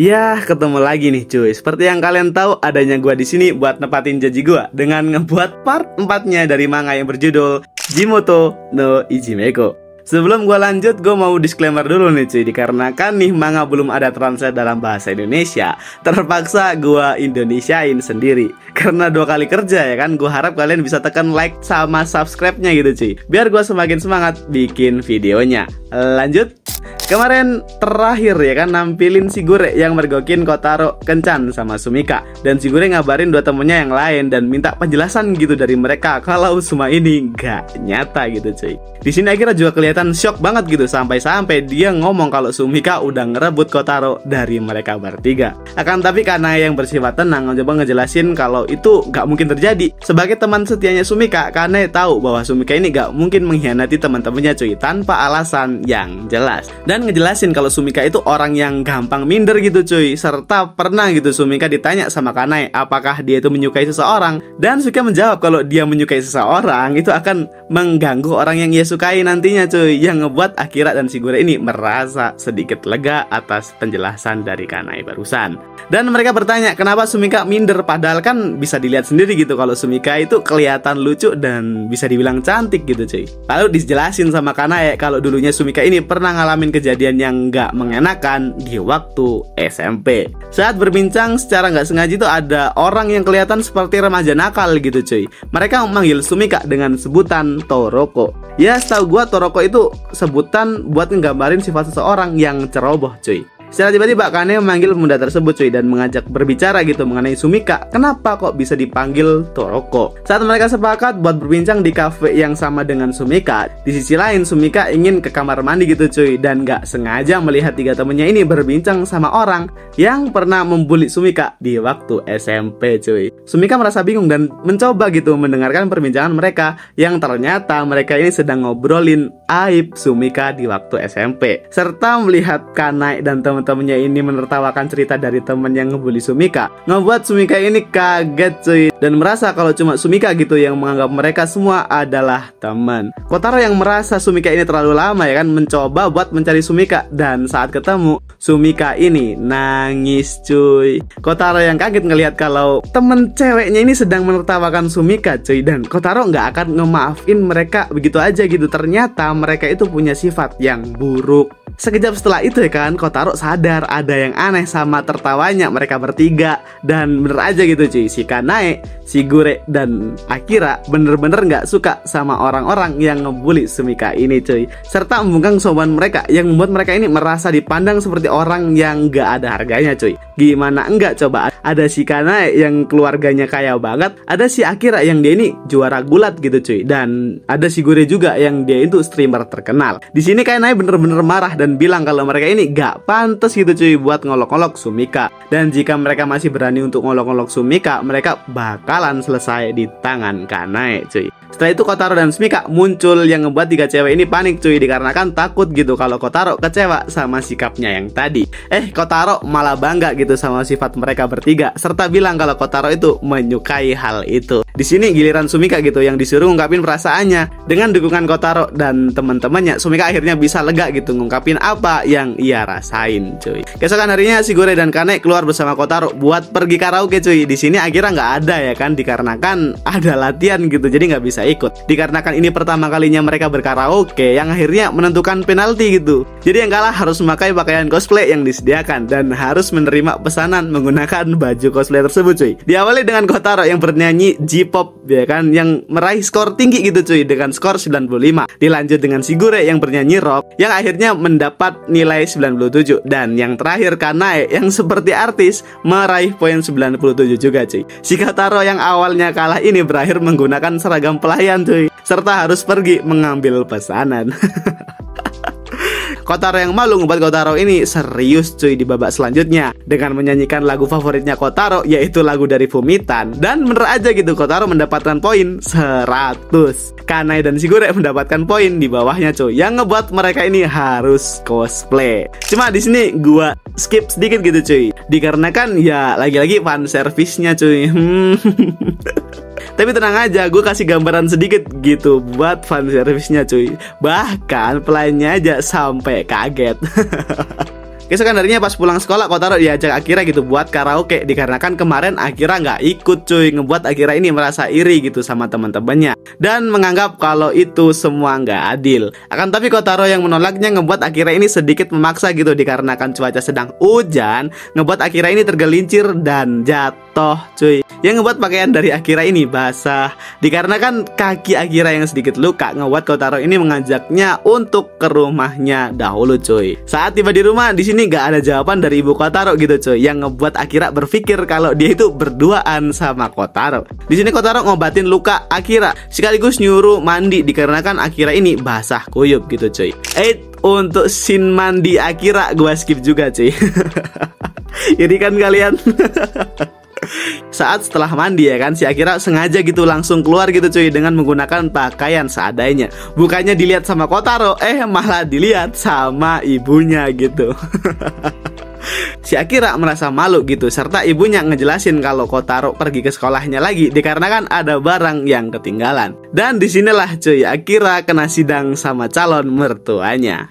Ya, ketemu lagi nih cuy. Seperti yang kalian tahu, adanya gua di sini buat nepatin janji gua dengan ngebuat part 4-nya dari manga yang berjudul Jimoto no Ijimeko. Sebelum gua lanjut, gua mau disclaimer dulu nih cuy. Dikarenakan nih manga belum ada translate dalam bahasa Indonesia, terpaksa gua Indonesiain sendiri. Karena 2 kali kerja ya kan, gua harap kalian bisa tekan like sama subscribe-nya gitu cuy, biar gua semakin semangat bikin videonya. Lanjut. Kemarin terakhir ya kan nampilin Shigure yang mergokin Kotaro kencan sama Sumika. Dan Shigure ngabarin 2 temennya yang lain dan minta penjelasan gitu dari mereka kalau semua ini gak nyata gitu cuy. Di sini akhirnya juga kelihatan shock banget gitu, sampai-sampai dia ngomong kalau Sumika udah ngerebut Kotaro dari mereka bertiga. Akan tapi karena yang bersifat tenang coba ngejelasin kalau itu gak mungkin terjadi. Sebagai teman setianya Sumika, Kane tahu bahwa Sumika ini gak mungkin mengkhianati teman-temannya cuy tanpa alasan yang jelas. Dan ngejelasin kalau Sumika itu orang yang gampang minder gitu cuy. Serta pernah gitu Sumika ditanya sama Kanae apakah dia itu menyukai seseorang, dan Sumika menjawab kalau dia menyukai seseorang itu akan mengganggu orang yang ia sukai nantinya cuy. Yang ngebuat Akira dan Shigure ini merasa sedikit lega atas penjelasan dari Kanae barusan. Dan mereka bertanya kenapa Sumika minder, padahal kan bisa dilihat sendiri gitu kalau Sumika itu kelihatan lucu dan bisa dibilang cantik gitu cuy. Lalu dijelasin sama Kanae kalau dulunya Sumika ini pernah ngalamin kejadian yang gak mengenakan di waktu SMP. Saat berbincang secara gak sengaja itu ada orang yang kelihatan seperti remaja nakal gitu cuy. Mereka memanggil Sumika dengan sebutan Toroko. Ya setahu gua Toroko itu sebutan buat nggambarin sifat seseorang yang ceroboh cuy. Secara tiba-tiba Kane memanggil pemuda tersebut cuy dan mengajak berbicara gitu mengenai Sumika. Kenapa kok bisa dipanggil Toroko? Saat mereka sepakat buat berbincang di kafe yang sama dengan Sumika, di sisi lain Sumika ingin ke kamar mandi gitu cuy, dan gak sengaja melihat 3 temennya ini berbincang sama orang yang pernah membuli Sumika di waktu SMP cuy. Sumika merasa bingung dan mencoba gitu mendengarkan perbincangan mereka, yang ternyata mereka ini sedang ngobrolin aib Sumika di waktu SMP. Serta melihat Kanae dan teman-temannya ini menertawakan cerita dari teman yang ngebully Sumika, ngebuat Sumika ini kaget cuy, dan merasa kalau cuma Sumika gitu yang menganggap mereka semua adalah teman. Kotaro yang merasa Sumika ini terlalu lama ya kan mencoba buat mencari Sumika, dan saat ketemu Sumika ini nangis cuy. Kotaro yang kaget ngelihat kalau temen ceweknya ini sedang menertawakan Sumika cuy, dan Kotaro nggak akan ngemaafin mereka begitu aja gitu. Ternyata mereka itu punya sifat yang buruk. Sekejap setelah itu ya kan, Kotaro sadar ada yang aneh sama tertawanya mereka bertiga. Dan bener aja gitu cuy, si Kanae, Shigure, dan Akira bener-bener gak suka sama orang-orang yang ngebully Sumika ini cuy. Serta membungkam sombongan mereka yang membuat mereka ini merasa dipandang seperti orang yang gak ada harganya cuy. Gimana enggak coba, ada si Kanae yang keluarganya kaya banget, ada si Akira yang dia ini juara gulat gitu cuy, dan ada Shigure juga yang dia itu streamer terkenal. Di sini Kanae bener-bener marah dan bilang kalau mereka ini gak pantas gitu cuy buat ngolok-ngolok Sumika. Dan jika mereka masih berani untuk ngolok-ngolok Sumika, mereka bakalan selesai di tangan Kanae cuy. Setelah itu Kotaro dan Sumika muncul yang ngebuat 3 cewek ini panik cuy, dikarenakan takut gitu kalau Kotaro kecewa sama sikapnya yang tadi. Kotaro malah bangga gitu sama sifat mereka bertiga, serta bilang kalau Kotaro itu menyukai hal itu. Di sini giliran Sumika gitu yang disuruh ngungkapin perasaannya. Dengan dukungan Kotaro dan teman-temannya, Sumika akhirnya bisa lega gitu ngungkapin apa yang ia rasain cuy. Keesokan harinya Shigure dan Kane keluar bersama Kotaro buat pergi karaoke cuy. Di sini akhirnya nggak ada ya kan, dikarenakan ada latihan gitu, jadi nggak bisa ikut. Dikarenakan ini pertama kalinya mereka berkaraoke, yang akhirnya menentukan penalti gitu. Jadi yang kalah harus memakai pakaian cosplay yang disediakan dan harus menerima pesanan menggunakan baju cosplay tersebut cuy. Diawali dengan Kotaro yang bernyanyi J-pop ya kan, yang meraih skor tinggi gitu cuy dengan skor 95. Dilanjut dengan Shigure yang bernyanyi rock yang akhirnya mendapat nilai 97, dan yang terakhir Kanae yang seperti artis meraih poin 97 juga cuy. Si Kotaro yang awalnya kalah ini berakhir menggunakan seragam pelayan cuy, serta harus pergi mengambil pesanan. Kotaro yang malu ngebuat Kotaro ini serius cuy di babak selanjutnya dengan menyanyikan lagu favoritnya Kotaro, yaitu lagu dari Fumitan. Dan bener aja gitu, Kotaro mendapatkan poin 100. Kanae dan Shigure mendapatkan poin di bawahnya cuy, yang ngebuat mereka ini harus cosplay. Cuma di sini gua skip sedikit gitu cuy, dikarenakan ya lagi-lagi fan service-nya cuy. Tapi tenang aja, gue kasih gambaran sedikit gitu buat fan service-nya cuy. Bahkan pelayannya aja sampai kaget. Keesokan harinya pas pulang sekolah, Kotaro diajak Akira gitu buat karaoke, dikarenakan kemarin Akira nggak ikut cuy, ngebuat Akira ini merasa iri gitu sama teman-temannya dan menganggap kalau itu semua nggak adil. Akan tapi Kotaro yang menolaknya ngebuat Akira ini sedikit memaksa gitu, dikarenakan cuaca sedang hujan, ngebuat Akira ini tergelincir dan jatuh cuy. Yang ngebuat pakaian dari Akira ini basah, dikarenakan kaki Akira yang sedikit luka, ngebuat Kotaro ini mengajaknya untuk ke rumahnya dahulu cuy. Saat tiba di rumah, di sini gak ada jawaban dari ibu Kotaro gitu cuy, yang ngebuat Akira berpikir kalau dia itu berduaan sama Kotaro. Di sini Kotaro ngobatin luka Akira sekaligus nyuruh mandi, dikarenakan Akira ini basah kuyup gitu cuy. Untuk scene mandi Akira gua skip juga cuy. Jadi kan kalian. Saat setelah mandi ya kan, si Akira sengaja gitu langsung keluar gitu cuy, dengan menggunakan pakaian seadanya. Bukannya dilihat sama Kotaro, malah dilihat sama ibunya gitu. Si Akira merasa malu gitu, serta ibunya ngejelasin kalau Kotaro pergi ke sekolahnya lagi dikarenakan ada barang yang ketinggalan. Dan disinilah cuy, Akira kena sidang sama calon mertuanya.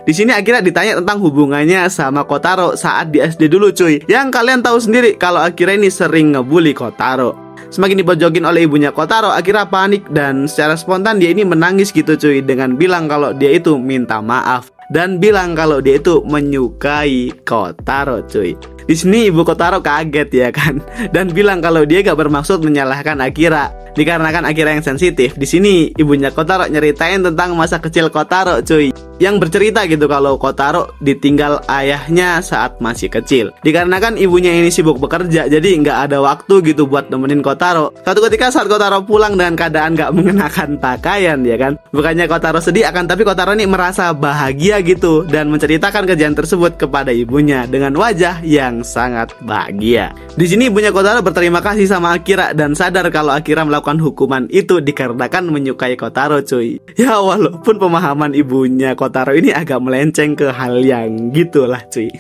Di sini Akira ditanya tentang hubungannya sama Kotaro saat di SD dulu cuy. Yang kalian tahu sendiri kalau Akira ini sering ngebully Kotaro. Semakin dipojokin oleh ibunya Kotaro, Akira panik dan secara spontan dia ini menangis gitu cuy, dengan bilang kalau dia itu minta maaf dan bilang kalau dia itu menyukai Kotaro cuy. Di sini ibu Kotaro kaget ya kan, dan bilang kalau dia gak bermaksud menyalahkan Akira, dikarenakan Akira yang sensitif. Di sini ibunya Kotaro nyeritain tentang masa kecil Kotaro cuy, yang bercerita gitu kalau Kotaro ditinggal ayahnya saat masih kecil. Dikarenakan ibunya ini sibuk bekerja, jadi nggak ada waktu gitu buat nemenin Kotaro. Suatu ketika saat Kotaro pulang dengan keadaan nggak mengenakan pakaian ya kan, bukannya Kotaro sedih, akan tapi Kotaro ini merasa bahagia gitu dan menceritakan kejadian tersebut kepada ibunya dengan wajah yang sangat bahagia. Di sini ibunya Kotaro berterima kasih sama Akira dan sadar kalau Akira melakukan hukuman itu dikarenakan menyukai Kotaro cuy. Ya walaupun pemahaman ibunya Kotaro ini agak melenceng ke hal yang gitulah cuy.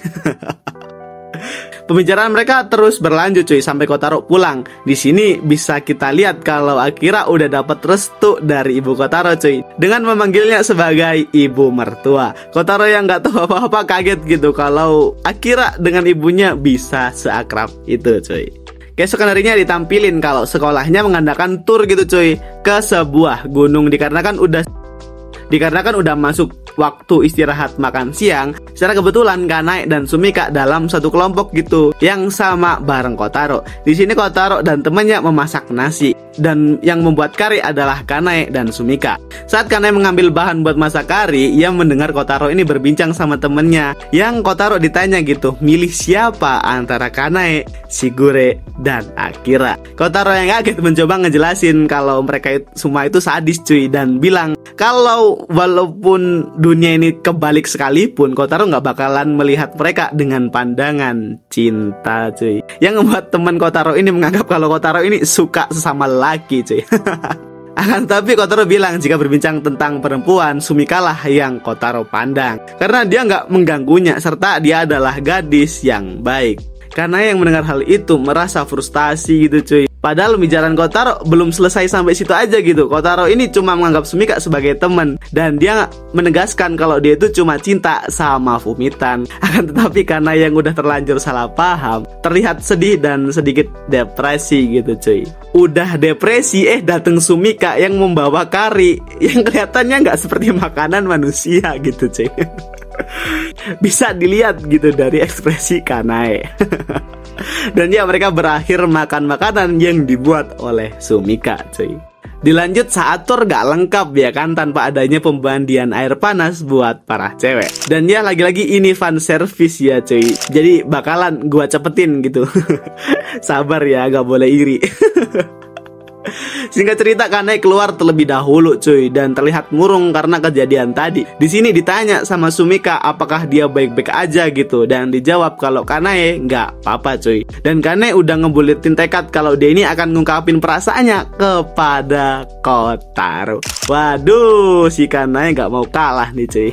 Pembicaraan mereka terus berlanjut cuy sampai Kotaro pulang. Di sini bisa kita lihat kalau Akira udah dapat restu dari ibu Kotaro cuy, dengan memanggilnya sebagai ibu mertua. Kotaro yang nggak tahu apa-apa kaget gitu kalau Akira dengan ibunya bisa seakrab itu cuy. Keesokan harinya ditampilin kalau sekolahnya mengadakan tur gitu cuy ke sebuah gunung, dikarenakan udah masuk waktu istirahat makan siang. Secara kebetulan Kanae dan Sumika dalam satu kelompok gitu yang sama bareng Kotaro. Di sini Kotaro dan temannya memasak nasi dan yang membuat kari adalah Kanae dan Sumika. Saat Kanae mengambil bahan buat masak kari, ia mendengar Kotaro ini berbincang sama temennya. Yang Kotaro ditanya gitu, milih siapa antara Kanae, Shigure, dan Akira. Kotaro yang kaget mencoba ngejelasin kalau mereka semua itu sadis cuy, dan bilang kalau walaupun dunia ini kebalik sekalipun, Kotaro nggak bakalan melihat mereka dengan pandangan cinta cuy. Yang membuat teman Kotaro ini menganggap kalau Kotaro ini suka sesama laki cuy. Akan tapi Kotaro bilang jika berbincang tentang perempuan, Sumika lah yang Kotaro pandang, karena dia nggak mengganggunya serta dia adalah gadis yang baik. Karena yang mendengar hal itu merasa frustasi gitu cuy. Padahal pembicaraan Kotaro belum selesai sampai situ aja gitu. Kotaro ini cuma menganggap Sumika sebagai teman, dan dia menegaskan kalau dia itu cuma cinta sama Fumitan. Akan tetapi karena yang udah terlanjur salah paham, terlihat sedih dan sedikit depresi gitu cuy. Udah depresi dateng Sumika yang membawa kari yang kelihatannya nggak seperti makanan manusia gitu cuy. Bisa dilihat gitu dari ekspresi Kanae. Dan ya mereka berakhir makan makanan yang dibuat oleh Sumika cuy. Dilanjut saat tur gak lengkap ya kan, tanpa adanya pembandian air panas buat para cewek. Dan ya lagi-lagi ini fan service ya cuy, jadi bakalan gua cepetin gitu. Sabar ya, gak boleh iri. Singkat cerita, Kanae keluar terlebih dahulu cuy dan terlihat murung karena kejadian tadi. Di sini ditanya sama Sumika apakah dia baik-baik aja gitu, dan dijawab kalau Kanae nggak apa-apa cuy. Dan Kanae udah ngebulitin tekad kalau dia ini akan ngungkapin perasaannya kepada Kotaro. Waduh, si Kanae nggak mau kalah nih cuy.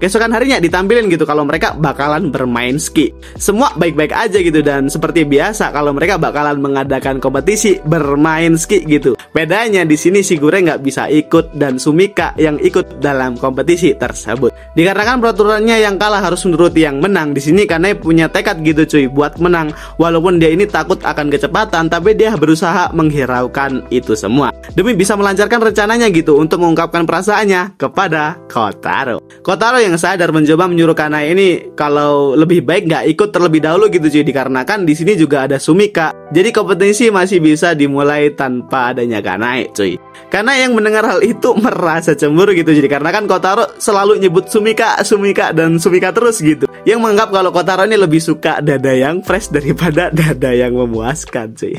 Keesokan harinya ditampilin gitu kalau mereka bakalan bermain ski. Semua baik-baik aja gitu, dan seperti biasa kalau mereka bakalan mengadakan kompetisi bermain ski gitu. Bedanya di sini Shigure nggak bisa ikut dan Sumika yang ikut dalam kompetisi tersebut. Dikarenakan peraturannya yang kalah harus menuruti yang menang. Di sini Kanae punya tekad gitu cuy buat menang. Walaupun dia ini takut akan kecepatan, tapi dia berusaha menghiraukan itu semua demi bisa melancarkan rencananya gitu untuk mengungkapkan perasaannya kepada Kotaro. Kotaro yang sadar mencoba menyuruh Kanae ini kalau lebih baik nggak ikut terlebih dahulu gitu cuy, dikarenakan di sini juga ada Sumika. Jadi kompetisi masih bisa dimulai tanpa adanya Kanae cuy. Karena yang mendengar hal itu merasa cemburu gitu, jadi karena kan Kotaro selalu nyebut Sumika dan Sumika terus gitu, yang menganggap kalau Kotaro ini lebih suka dada yang fresh daripada dada yang memuaskan cuy.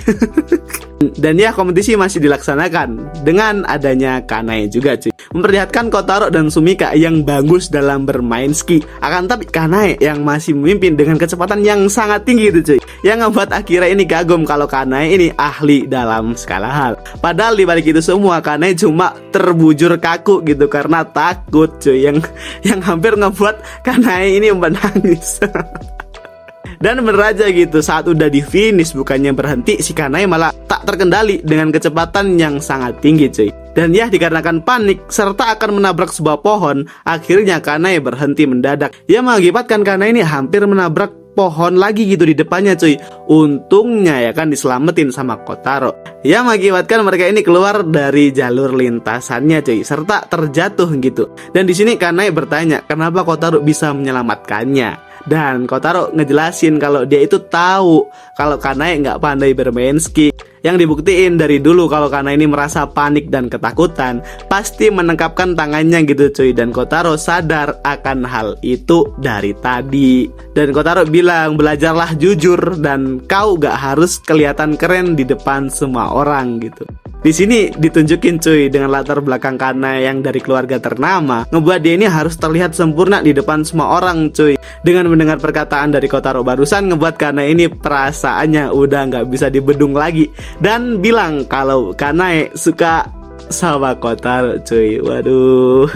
Dan ya, kompetisi masih dilaksanakan dengan adanya Kanae juga cuy, memperlihatkan Kotaro dan Sumika yang bagus dalam bermain ski. Akan tapi Kanae yang masih memimpin dengan kecepatan yang sangat tinggi gitu cuy, yang membuat Akira ini kagum kalau Kanae ini ahli dalam segala hal. Padahal dibalik itu semua Kanae cuma terbujur kaku gitu karena takut cuy, yang hampir ngebuat Kanae ini menangis. Dan bener aja gitu, saat udah di finish bukannya berhenti, si Kanae malah tak terkendali dengan kecepatan yang sangat tinggi cuy. Dan ya, dikarenakan panik serta akan menabrak sebuah pohon, akhirnya Kanae berhenti mendadak. Ya, mengakibatkan Kanae ini hampir menabrak pohon lagi gitu di depannya cuy. Untungnya ya kan diselamatin sama Kotaro. Ya, mengakibatkan mereka ini keluar dari jalur lintasannya cuy, serta terjatuh gitu. Dan di sini Kanae bertanya kenapa Kotaro bisa menyelamatkannya. Dan Kotaro ngejelasin kalau dia itu tahu kalau Kanae nggak pandai bermain ski. Yang dibuktiin dari dulu kalau Kanae ini merasa panik dan ketakutan, pasti menengkapkan tangannya gitu cuy. Dan Kotaro sadar akan hal itu dari tadi. Dan Kotaro bilang, belajarlah jujur dan kau gak harus kelihatan keren di depan semua orang gitu. Di sini ditunjukin cuy dengan latar belakang Kanae yang dari keluarga ternama, ngebuat dia ini harus terlihat sempurna di depan semua orang cuy. Dengan mendengar perkataan dari Kotaro barusan, ngebuat Kanae ini perasaannya udah nggak bisa dibendung lagi, dan bilang kalau Kanae suka sama Kotaro cuy. Waduh.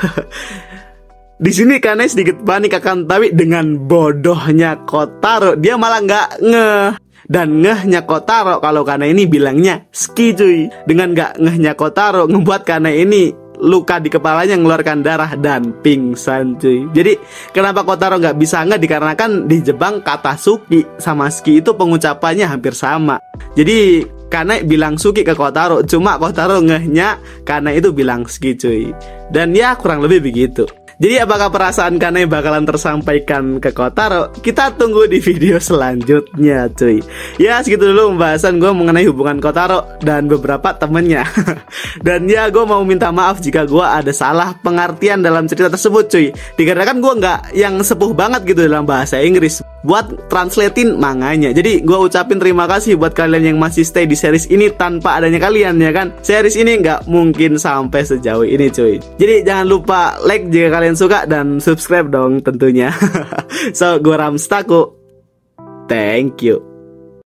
Di sini Kanae sedikit panik akan tapi dengan bodohnya Kotaro dia malah nggak ngeh. Dan ngehnya Kotaro kalau Kanae ini bilangnya ski cuy. Dengan gak ngehnya Kotaro ngebuat Kanae ini luka di kepalanya, ngeluarkan darah dan pingsan cuy. Jadi kenapa Kotaro gak bisa ngeh, dikarenakan di Jepang kata suki sama ski itu pengucapannya hampir sama. Jadi Kanae bilang suki ke Kotaro, cuma Kotaro ngehnya Kanae itu bilang ski cuy. Dan ya kurang lebih begitu. Jadi apakah perasaan Kanae bakalan tersampaikan ke Kotaro? Kita tunggu di video selanjutnya cuy. Ya, segitu dulu pembahasan gue mengenai hubungan Kotaro dan beberapa temennya. Dan ya, gue mau minta maaf jika gue ada salah pengertian dalam cerita tersebut cuy, dikarenakan gue nggak yang sepuh banget gitu dalam bahasa Inggris buat translatein manganya. Jadi gue ucapin terima kasih buat kalian yang masih stay di series ini tanpa adanya kalian ya kan. Series ini nggak mungkin sampai sejauh ini cuy. Jadi jangan lupa like jika kalian suka dan subscribe dong tentunya. So, gue Ramstaku. Thank you.